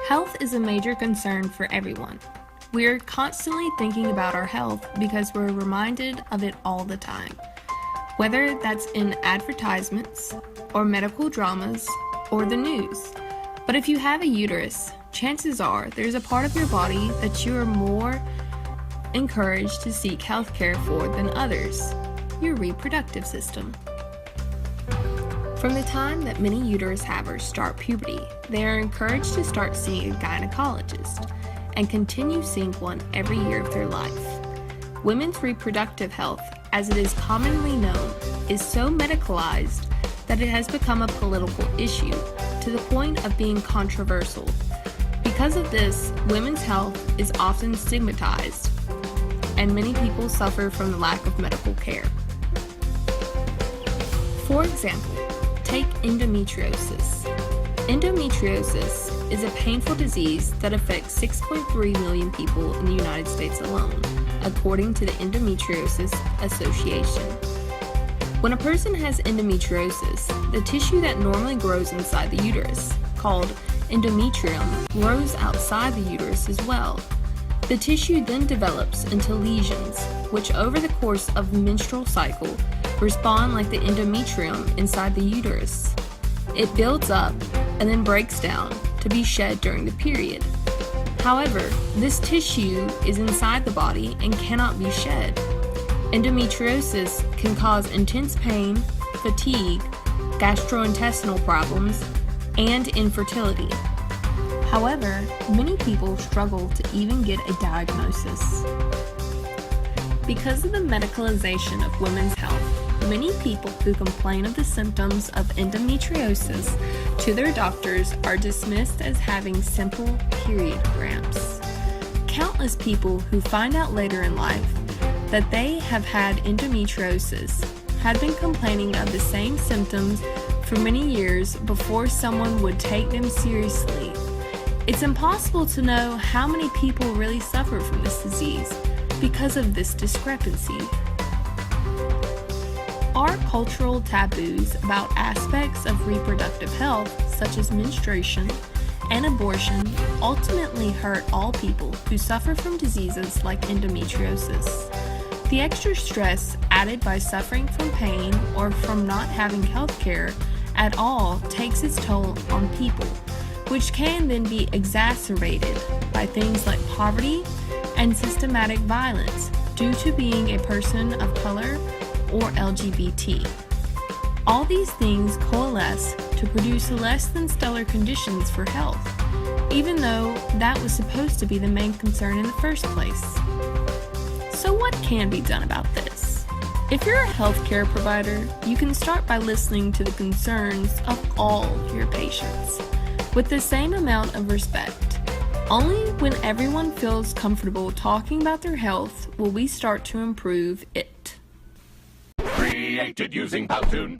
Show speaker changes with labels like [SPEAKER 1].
[SPEAKER 1] Health is a major concern for everyone. We are constantly thinking about our health because we're reminded of it all the time. Whether that's in advertisements, or medical dramas, or the news. But if you have a uterus, chances are there's a part of your body that you are more encouraged to seek health care for than others, your reproductive system. From the time that many uterus havers start puberty, they are encouraged to start seeing a gynecologist and continue seeing one every year of their life. Women's reproductive health, as it is commonly known, is so medicalized that it has become a political issue to the point of being controversial. Because of this, women's health is often stigmatized, and many people suffer from the lack of medical care. For example, take endometriosis. Endometriosis is a painful disease that affects 6.3 million people in the United States alone, according to the Endometriosis Association. When a person has endometriosis, the tissue that normally grows inside the uterus, called endometrium, grows outside the uterus as well. The tissue then develops into lesions, which over the course of the menstrual cycle respond like the endometrium inside the uterus. It builds up and then breaks down to be shed during the period. However, this tissue is inside the body and cannot be shed. Endometriosis can cause intense pain, fatigue, gastrointestinal problems, and infertility. However, many people struggle to even get a diagnosis. Because of the medicalization of women's health, many people who complain of the symptoms of endometriosis to their doctors are dismissed as having simple period cramps. Countless people who find out later in life that they have had endometriosis had been complaining of the same symptoms for many years before someone would take them seriously. It's impossible to know how many people really suffer from this disease because of this discrepancy. Our cultural taboos about aspects of reproductive health, such as menstruation and abortion, ultimately hurt all people who suffer from diseases like endometriosis. The extra stress added by suffering from pain or from not having health care at all takes its toll on people, which can then be exacerbated by things like poverty and systematic violence due to being a person of color or LGBT. All these things coalesce to produce less than stellar conditions for health, even though that was supposed to be the main concern in the first place. So what can be done about this? If you're a healthcare provider, you can start by listening to the concerns of all your patients with the same amount of respect. Only when everyone feels comfortable talking about their health will we start to improve it.
[SPEAKER 2] Created using Powtoon.